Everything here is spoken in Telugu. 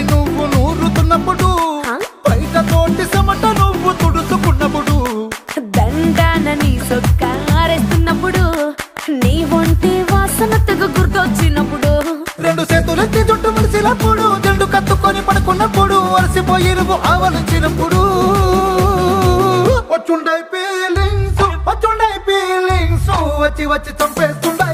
నువ్వు నూరుతున్నప్పుడు బయట తోటి సమట నువ్వు తుడుచుకున్నప్పుడు దండాన నీ సొక్కారేస్తున్నప్పుడు నీ ఒంటి వాసన తెగ గుర్తొచ్చినప్పుడు రెండు చేతులెత్తి చుట్టూ మలిసినప్పుడు జండు కత్తుకొని పడుకున్నప్పుడు అలసిపోయి నువ్వు ఆవలించినప్పుడు వచ్చుండై ఫీలింగ్స్ వచ్చి వచ్చి చంపేస్తుండై